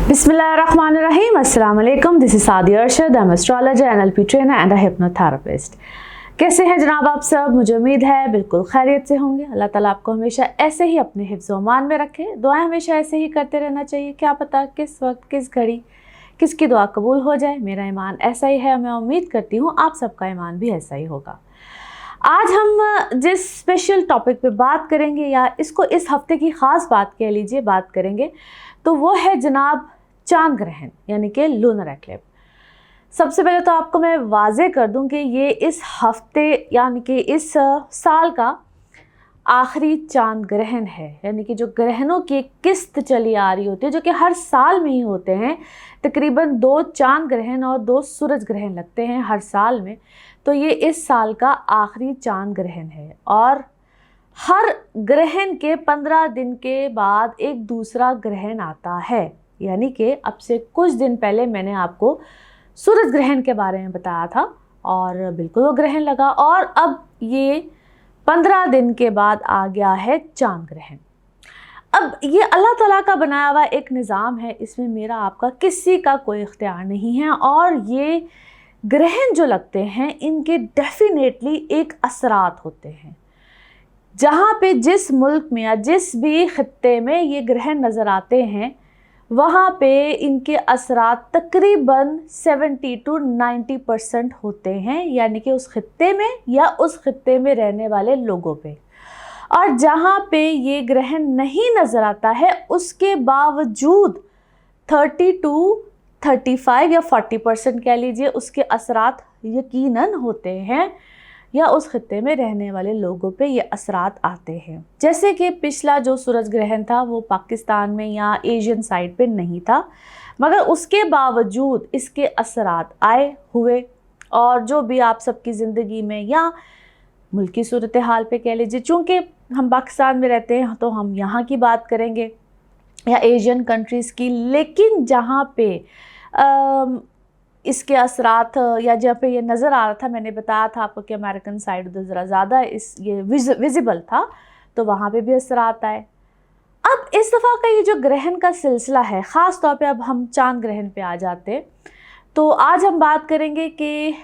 Bismillahirrahmanirrahim. Assalamu alaikum. This is Sadia Arshad. I'm astrologer, NLP trainer and a hypnotherapist. कैसे हैं जनाब आप सब? मुझे उम्मीद है बिल्कुल खैरियत से होंगे। अल्लाह ताला आपको हमेशा ऐसे ही अपने हिफ्ज़ व अमान में रखे। दुआएं हमेशा ऐसे ही करते रहना चाहिए। क्या पता किस वक्त किस घड़ी किसकी दुआ कबूल हो जाए। मेरा ईमान ऐसा ही है, मैं उम्मीद करती हूँ आप सबका ईमान भी ऐसा ही होगा। आज हम जिस स्पेशल टॉपिक पे बात करेंगे, या इसको इस हफ्ते की ख़ास बात कह लीजिए, बात करेंगे तो वो है जनाब चांद ग्रहण यानी कि लूनर एक्लिप्स। सबसे पहले तो आपको मैं वाज़े कर दूं कि ये इस हफ्ते यानी कि इस साल का आखिरी चांद ग्रहण है। यानी कि जो ग्रहणों की एक किस्त चली आ रही होती है, जो कि हर साल में ही होते हैं। तकरीबन 2 चांद ग्रहण और 2 सूरज ग्रहण लगते हैं हर साल में। तो ये इस साल का आखिरी चांद ग्रहण है और हर ग्रहण के 15 दिन के बाद एक दूसरा ग्रहण आता है। यानी कि अब से कुछ दिन पहले मैंने आपको सूरज ग्रहण के बारे में बताया था और बिल्कुल वो ग्रहण लगा, और अब ये 15 दिन के बाद आ गया है चांद ग्रहण। अब ये अल्लाह ताला का बनाया हुआ एक निज़ाम है, इसमें मेरा आपका किसी का कोई इख्तियार नहीं है। और ये ग्रहण जो लगते हैं इनके डेफिनेटली एक असरात होते हैं। जहाँ पे जिस मुल्क में या जिस भी खित्ते में ये ग्रहण नज़र आते हैं, वहाँ पे इनके असरात तकरीबन 70 to 90% होते हैं, यानी कि उस खित्ते में या उस खित्ते में रहने वाले लोगों पे। और जहाँ पे ये ग्रहण नहीं नज़र आता है, उसके बावजूद 30 to 35 या 40% कह लीजिए, उसके असरात यकीनन होते हैं, या उस खित्ते में रहने वाले लोगों पे ये असरात आते हैं। जैसे कि पिछला जो सूरज ग्रहण था वो पाकिस्तान में या एशियन साइड पे नहीं था, मगर उसके बावजूद इसके असरात आए हुए। और जो भी आप सबकी ज़िंदगी में या मुल्की सूरत हाल पे कह लीजिए, चूँकि हम पाकिस्तान में रहते हैं तो हम यहाँ की बात करेंगे या एशियन कंट्रीज़ की, लेकिन जहाँ पे इसके असरात या जहाँ पे ये नज़र आ रहा था, मैंने बताया था आपको कि अमेरिकन साइड उधर ज़रा ज़्यादा ये विजिबल था, तो वहाँ पे भी असरात आए। अब इस दफ़ा का ये जो ग्रहण का सिलसिला है, ख़ास तौर पे अब हम चांद ग्रहण पे आ जाते, तो आज हम बात करेंगे कि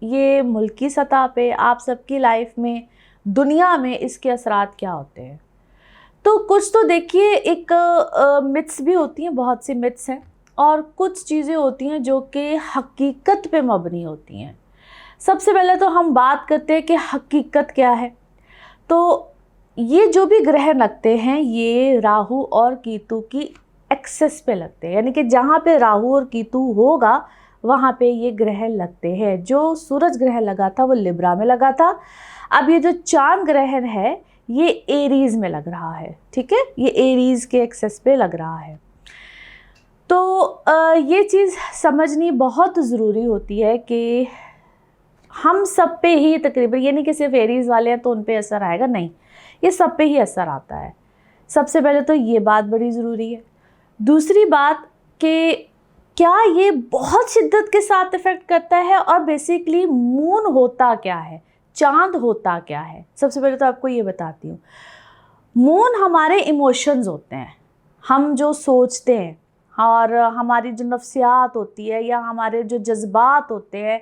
ये मुल्की सतह पे आप सबकी लाइफ में, दुनिया में इसके असरात क्या होते हैं। तो कुछ तो देखिए एक मिथ्स भी होती हैं, बहुत सी मिथ्स हैं, और कुछ चीज़ें होती हैं जो कि हकीकत पे मबनी होती हैं। सबसे पहले तो हम बात करते हैं कि हकीकत क्या है। तो ये जो भी ग्रहण लगते हैं ये राहु और केतु की एक्सेस पे लगते हैं, यानी कि जहाँ पे राहु और केतु होगा वहाँ पे ये ग्रहण लगते हैं। जो सूरज ग्रहण लगा था वो लिब्रा में लगा था। अब ये जो चांद ग्रहण है ये एरीज़ में लग रहा है, ठीक है, ये एरीज़ के एक्सेस पे लग रहा है। तो ये चीज़ समझनी बहुत ज़रूरी होती है कि हम सब पे ही तकरीबन, ये नहीं कि सिर्फ एरीज़ वाले हैं तो उन पे असर आएगा, नहीं, ये सब पे ही असर आता है। सबसे पहले तो ये बात बड़ी ज़रूरी है। दूसरी बात कि क्या ये बहुत शिद्दत के साथ इफ़ेक्ट करता है, और बेसिकली मून होता क्या है, चांद होता क्या है। सबसे पहले तो आपको ये बताती हूँ, मून हमारे इमोशंस होते हैं, हम जो सोचते हैं और हमारी जो नफ्सियात होती है या हमारे जो जज्बात होते हैं,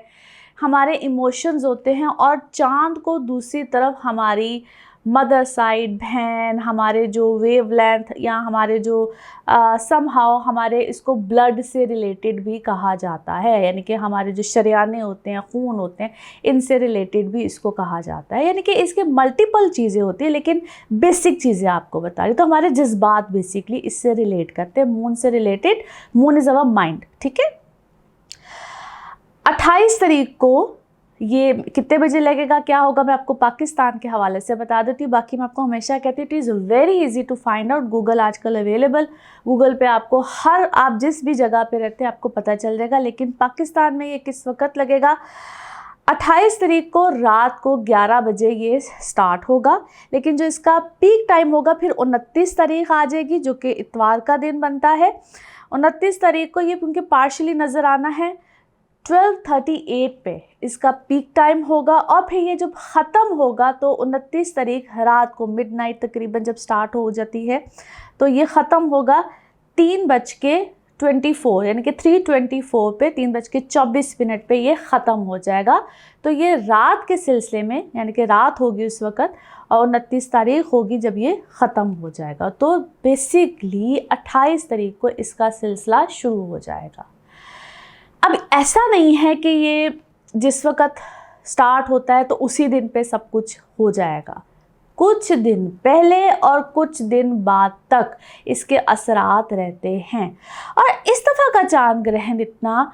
हमारे इमोशंस होते हैं। और चांद को दूसरी तरफ हमारी मदर साइड, बहन, हमारे जो वेवलेंथ या हमारे जो समहाउ हमारे इसको ब्लड से रिलेटेड भी कहा जाता है, यानी कि हमारे जो शरियाने होते हैं, खून होते हैं, इनसे रिलेटेड भी इसको कहा जाता है। यानी कि इसके मल्टीपल चीज़ें होती हैं, लेकिन बेसिक चीज़ें आपको बता रही। तो हमारे जज्बात बेसिकली इससे रिलेट करते हैं, मून से related. Moon is our mind, ठीक है। 28 तारीख को ये कितने बजे लगेगा, क्या होगा, मैं आपको पाकिस्तान के हवाले से बता देती हूँ। बाकी मैं आपको हमेशा कहती हूँ it is very easy to find out. Google आजकल अवेलेबल, गूगल पे आपको हर, आप जिस भी जगह पे रहते हैं आपको पता चल जाएगा। लेकिन पाकिस्तान में ये किस वक्त लगेगा, 28 तारीख को रात को 11 बजे ये स्टार्ट होगा। लेकिन जो इसका पीक टाइम होगा फिर 29 तारीख आ जाएगी, जो कि इतवार का दिन बनता है। 29 तारीख को ये क्योंकि पार्शली नज़र आना है, 12:38 पे इसका पीक टाइम होगा। और फिर ये जब ख़त्म होगा तो 29 तारीख रात को मिडनाइट तकरीबन जब स्टार्ट हो जाती है, तो ये ख़त्म होगा 3 3:24 यानी कि 3:24 पे 3:24 पे ये ख़त्म हो जाएगा। तो ये रात के सिलसिले में यानी कि रात होगी उस वक़्त और 29 तारीख होगी जब ये ख़त्म हो जाएगा। तो बेसिकली 28 तारीख को इसका सिलसिला शुरू हो जाएगा। अब ऐसा नहीं है कि ये जिस वक़्त स्टार्ट होता है तो उसी दिन पे सब कुछ हो जाएगा। कुछ दिन पहले और कुछ दिन बाद तक इसके असरात रहते हैं। और इस दफ़ा का चांद ग्रहण इतना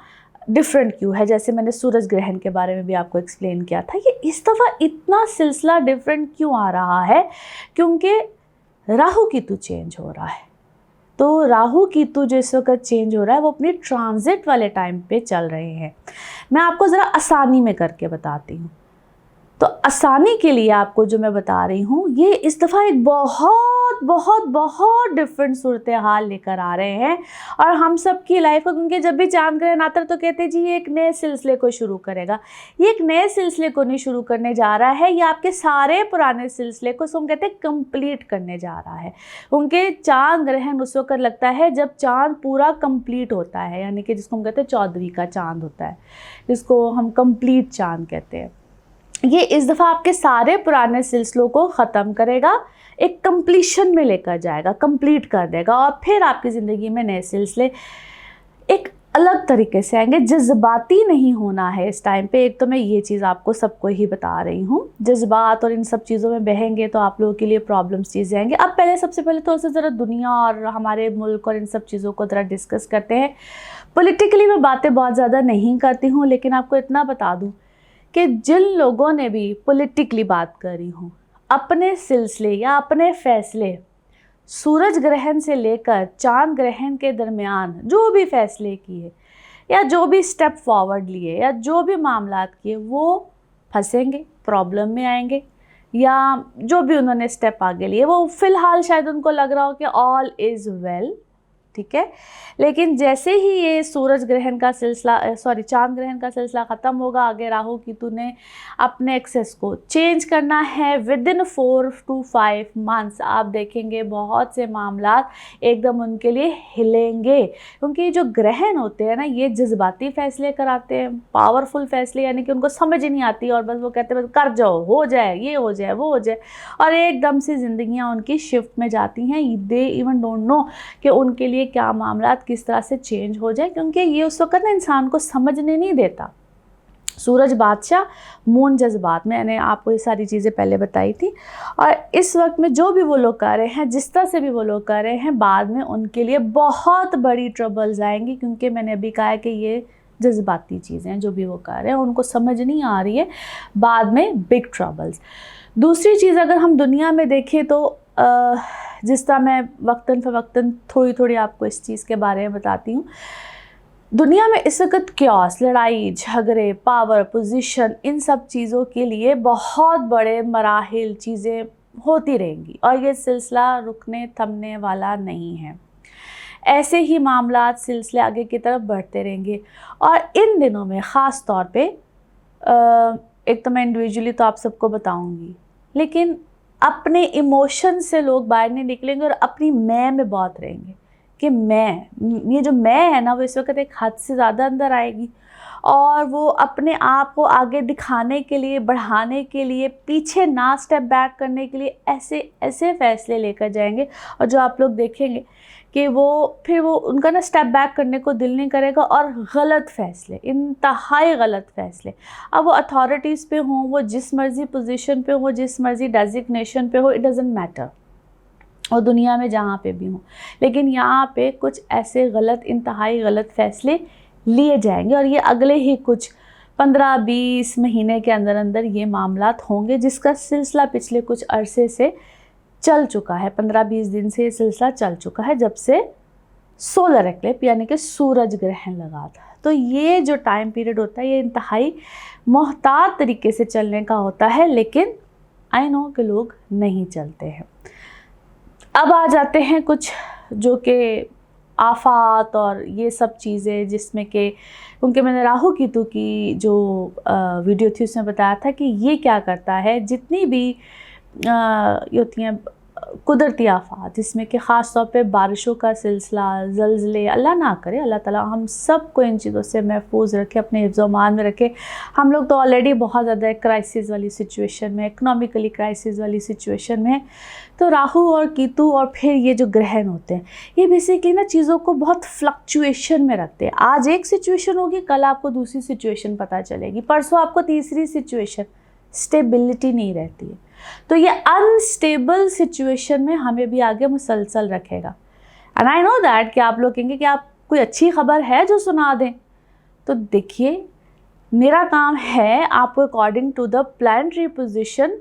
डिफरेंट क्यों है, जैसे मैंने सूरज ग्रहण के बारे में भी आपको एक्सप्लेन किया था, ये इस दफ़ा इतना सिलसिला डिफरेंट क्यों आ रहा है, क्योंकि राहु केतु चेंज हो रहा है। तो राहु केतु जो इस वक्त चेंज हो रहा है वो अपनी ट्रांजिट वाले टाइम पे चल रहे हैं। मैं आपको ज़रा आसानी में करके बताती हूँ। तो आसानी के लिए आपको जो मैं बता रही हूँ, ये इस दफ़ा एक बहुत बहुत बहुत डिफरेंट सूरत हाल लेकर आ रहे हैं और हम सब की लाइफ को, क्योंकि जब भी चांद ग्रहण आता है तो कहते हैं जी ये एक नए सिलसिले को शुरू करेगा। ये एक नए सिलसिले को नहीं शुरू करने जा रहा है, ये आपके सारे पुराने सिलसिले को हम कहते हैं कंप्लीट करने जा रहा है। उनके चांद ग्रहण उस वक्त लगता है जब चांद पूरा कंप्लीट होता है, यानी कि जिसको हम कहते हैं 14वीं का चांद होता है, जिसको हम कंप्लीट चांद कहते हैं। ये इस दफ़ा आपके सारे पुराने सिलसिलों को ख़त्म करेगा, एक कंप्लीशन में लेकर जाएगा, कंप्लीट कर देगा और फिर आपकी ज़िंदगी में नए सिलसिले एक अलग तरीके से आएंगे। जज्बाती नहीं होना है इस टाइम पे। एक तो मैं ये चीज़ आपको सबको ही बता रही हूँ, जज्बात और इन सब चीज़ों में बहेंगे तो आप लोगों के लिए प्रॉब्लम्स चीज़ें आएंगे। अब पहले सबसे पहले थोड़ा सा ज़रा दुनिया और हमारे मुल्क और इन सब चीज़ों को ज़रा डिस्कस करते हैं। पॉलिटिकली मैं बातें बहुत ज़्यादा नहीं करती हूँ, लेकिन आपको इतना बता दूँ कि जिन लोगों ने भी पॉलिटिकली बात करी हूँ, अपने सिलसिले या अपने फ़ैसले सूरज ग्रहण से लेकर चांद ग्रहण के दरमियान जो भी फ़ैसले किए या जो भी स्टेप फॉरवर्ड लिए या जो भी मामलात किए, वो फंसेंगे, प्रॉब्लम में आएंगे, या जो भी उन्होंने स्टेप आगे लिए वो फ़िलहाल शायद उनको लग रहा हो कि ऑल इज़ वेल, ठीक है। लेकिन जैसे ही ये सूरज ग्रहण का सिलसिला चांद ग्रहण का सिलसिला ख़त्म होगा, आगे राहु केतु ने अपने एक्सेस को चेंज करना है। विदिन 4 to 5 मंथ्स आप देखेंगे बहुत से मामलात एकदम उनके लिए हिलेंगे, क्योंकि जो ग्रहण होते हैं ना, ये जज्बाती फ़ैसले कराते हैं, पावरफुल फ़ैसले, यानी कि उनको समझ ही नहीं आती और बस वो कहते हैं बस कर जाओ, हो जाए, ये हो जाए, वो हो जाए, और एकदम से ज़िंदगियाँ उनकी शिफ्ट में जाती हैं। दे इवन डोंट नो कि उनके लिए क्या मामलात किस तरह से चेंज हो जाए, क्योंकि ये उस वक्त ना इंसान को समझने नहीं देता। सूरज बादशाह, मून जज्बात, मैंने आपको ये सारी चीज़ें पहले बताई थी। और इस वक्त में जो भी वो लोग कर रहे हैं, जिस तरह से भी वो लोग कर रहे हैं, बाद में उनके लिए बहुत बड़ी ट्रबल्स आएंगी, क्योंकि मैंने अभी कहा है कि ये जज्बाती चीज़ें हैं, जो भी वो कर रहे हैं उनको समझ नहीं आ रही है, बाद में बिग ट्रबल्स। दूसरी चीज़ अगर हम दुनिया में देखें तो जिस तरह मैं वक्तन फ़वक्तन थोड़ी थोड़ी आपको इस चीज़ के बारे में बताती हूँ, दुनिया में इस वक्त क्यास, लड़ाई झगड़े, पावर, पोजीशन, इन सब चीज़ों के लिए बहुत बड़े मराहिल चीज़ें होती रहेंगी और ये सिलसिला रुकने थमने वाला नहीं है। ऐसे ही मामलात सिलसिले आगे की तरफ बढ़ते रहेंगे। और इन दिनों में ख़ास तौर पे एक तो मैं इंडिविजुअली तो आप सबको बताऊंगी, लेकिन अपने इमोशन से लोग बाहर नहीं निकलेंगे और अपनी मैं में बहुत रहेंगे कि मैं, ये जो मैं है ना, वो इस वक्त एक हद से ज़्यादा अंदर आएगी और वो अपने आप को आगे दिखाने के लिए, बढ़ाने के लिए, पीछे ना स्टेप बैक करने के लिए ऐसे ऐसे फ़ैसले लेकर जाएंगे। और जो आप लोग देखेंगे कि वो फिर वो उनका ना स्टेप बैक करने को दिल नहीं करेगा और गलत फ़ैसले, इंतहाई गलत फ़ैसले, अब वो अथॉरिटीज़ पे हों, वो जिस मर्ज़ी पोजीशन पे हो, जिस मर्ज़ी डेजिग्नेशन पे हो, इट डज़न्ट मैटर, और दुनिया में जहाँ पे भी हों, लेकिन यहाँ पे कुछ ऐसे गलत, इंतहाई गलत फ़ैसले लिए जाएंगे और ये अगले ही कुछ 15-20 महीने के अंदर अंदर ये मामलात होंगे, जिसका सिलसिला पिछले कुछ अरसे से चल चुका है। 15-20 दिन से ये सिलसिला चल चुका है, जब से सोलर एक्लिप्स यानी कि सूरज ग्रहण लगा था। तो ये जो टाइम पीरियड होता है ये इंतहाई मोहतात तरीके से चलने का होता है, लेकिन आई नो कि लोग नहीं चलते हैं। अब आ जाते हैं कुछ जो कि आफात और ये सब चीज़ें, जिसमें कि क्योंकि मैंने राहु केतु की जो वीडियो थी उसमें बताया था कि ये क्या करता है, जितनी भी ये होती हैं कुदरती आफात, जिसमें कि ख़ास तौर पे बारिशों का सिलसिला, ज़लज़ले, अल्लाह ना करे, अल्लाह ताला हम सब को इन चीज़ों से महफूज रखे, अपने हिफ्ज़-ओ-मान में रखे। हम लोग तो ऑलरेडी बहुत ज़्यादा क्राइसिस वाली सिचुएशन में, इकनॉमिकली क्राइसिस वाली सिचुएशन में। तो राहु और केतु और फिर ये जो ग्रहण होते हैं, ये बेसिकली ना चीज़ों को बहुत फ्लक्चुएशन में रखते हैं। आज एक सिचुएशन होगी, कल आपको दूसरी सिचुएशन पता चलेगी, परसों आपको तीसरी सिचुएशन। स्टेबिलिटी नहीं रहती है। तो ये अनस्टेबल सिचुएशन में हमें भी आगे मुसलसल रखेगा। एंड आई नो दैट कि आप लोग कहेंगे कि आप कोई अच्छी खबर है जो सुना दें। तो देखिए, मेरा काम है आपको according to the planetary position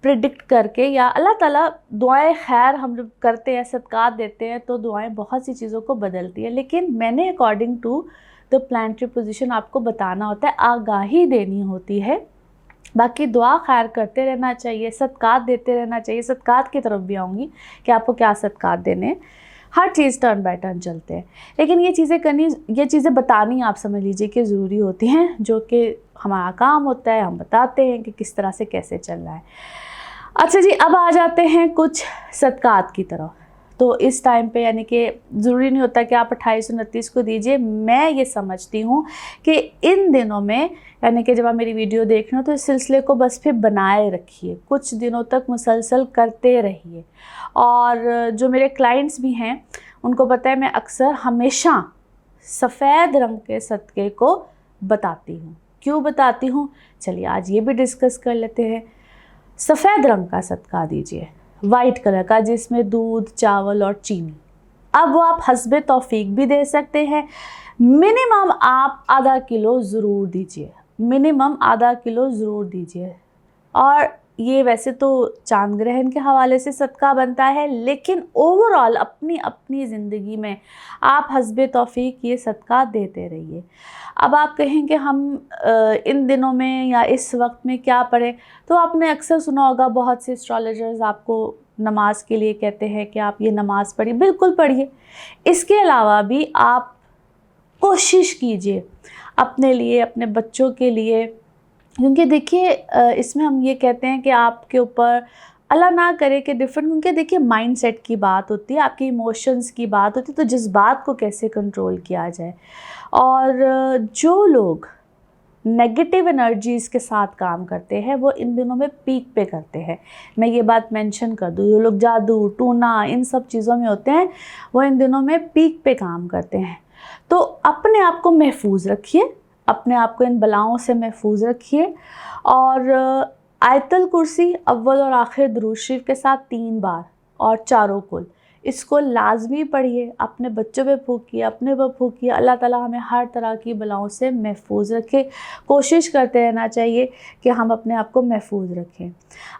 predict करके, या अल्लाह ताला दुआएं खैर हम लोग करते हैं, सदक़ात देते हैं, तो दुआएं बहुत सी चीज़ों को बदलती है, लेकिन मैंने according to the planetary position आपको बताना होता है, आगाही देनी होती है। बाकी दुआ खैर करते रहना चाहिए, सदक़ात देते रहना चाहिए। सदक़ात की तरफ भी आऊँगी कि आपको क्या सदक़ात देने हैं। हर चीज़ टर्न बाय टर्न चलते हैं, लेकिन ये चीज़ें करनी, ये चीज़ें बतानी आप समझ लीजिए कि ज़रूरी होती हैं, जो कि हमारा काम होता है। हम बताते हैं कि किस तरह से कैसे चल रहा है। अच्छा जी, अब आ जाते हैं कुछ सदक़ात की तरफ। तो इस टाइम पे यानी कि ज़रूरी नहीं होता कि आप 2829 को दीजिए। मैं ये समझती हूँ कि इन दिनों में, यानी कि जब आप मेरी वीडियो देख रहे हो, तो इस सिलसिले को बस फिर बनाए रखिए, कुछ दिनों तक मुसलसल करते रहिए। और जो मेरे क्लाइंट्स भी हैं, उनको पता है मैं अक्सर हमेशा सफ़ेद रंग के सदक़े को बताती हूँ। क्यों बताती हूँ, चलिए आज ये भी डिस्कस कर लेते हैं। सफ़ेद रंग का सदका दीजिए, वाइट कलर का, जिसमें दूध, चावल और चीनी। अब वो आप हस्बे तौफीक भी दे सकते हैं। मिनिमम आप आधा किलो ज़रूर दीजिए, मिनिमम आधा किलो ज़रूर दीजिए। और ये वैसे तो चांद ग्रहण के हवाले से सदका बनता है, लेकिन ओवरऑल अपनी अपनी ज़िंदगी में आप हस्बे तौफीक ये सदका देते रहिए। अब आप कहें कि हम इन दिनों में या इस वक्त में क्या पढ़ें, तो आपने अक्सर सुना होगा, बहुत से एस्ट्रोलॉजर्स आपको नमाज के लिए कहते हैं कि आप ये नमाज़ पढ़िए। बिल्कुल पढ़िए। इसके अलावा भी आप कोशिश कीजिए अपने लिए, अपने बच्चों के लिए, क्योंकि देखिए इसमें हम ये कहते हैं कि आपके ऊपर अल्लाह ना करे कि डिफरेंट, क्योंकि देखिए माइंड सेट की बात होती है, आपके इमोशंस की बात होती है, तो जज्बात को कैसे कंट्रोल किया जाए। और जो लोग नेगेटिव एनर्जीज़ के साथ काम करते हैं, वो इन दिनों में पीक पे करते हैं। मैं ये बात मेंशन कर दूँ, जो लोग जादू, टूना, इन सब चीज़ों में होते हैं, वो इन दिनों में पीक पे काम करते हैं। तो अपने आप को महफूज रखिए, अपने आप को इन बलाओं से महफूज रखिए। और आयतुल कुर्सी अव्वल और आखिर दुरूद शरीफ के साथ 3 बार और चारों कुल, इसको लाजमी पढ़िए। अपने बच्चों पे फूकिए, अपने पर फूकिए। अल्लाह ताला हमें हर तरह की बलाओं से महफूज रखे। कोशिश करते रहना चाहिए कि हम अपने आप को महफूज रखें।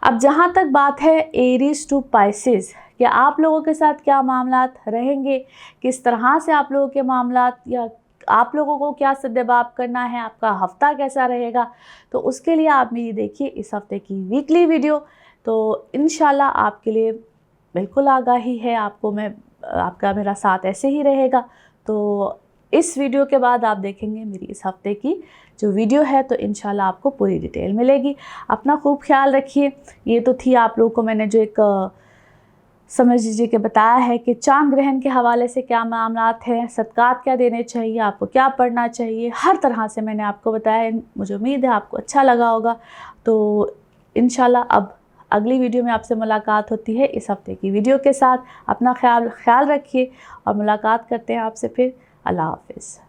अब जहाँ तक बात है एरीज टू पाइसेस, कि आप लोगों के साथ क्या मामलात रहेंगे, किस तरह से आप लोगों के मामलात, या आप लोगों को क्या सद्देबाब करना है, आपका हफ़्ता कैसा रहेगा, तो उसके लिए आप मेरी देखिए इस हफ़्ते की वीकली वीडियो। तो इंशाल्लाह आपके लिए बिल्कुल आगाही है, आपका मेरा साथ ऐसे ही रहेगा। तो इस वीडियो के बाद आप देखेंगे मेरी इस हफ़्ते की जो वीडियो है, तो इंशाल्लाह आपको पूरी डिटेल मिलेगी। अपना खूब ख्याल रखिए। ये तो थी आप लोगों को मैंने जो एक समझ लीजिए कि बताया है कि चांद ग्रहण के हवाले से क्या मामलात हैं, सदक़ात क्या देने चाहिए, आपको क्या पढ़ना चाहिए, हर तरह से मैंने आपको बताया है। मुझे उम्मीद है आपको अच्छा लगा होगा। तो इंशाल्लाह अब अगली वीडियो में आपसे मुलाकात होती है इस हफ़्ते की वीडियो के साथ। अपना ख्याल रखिए और मुलाकात करते हैं आपसे फिर। अल्लाह हाफ़िज़।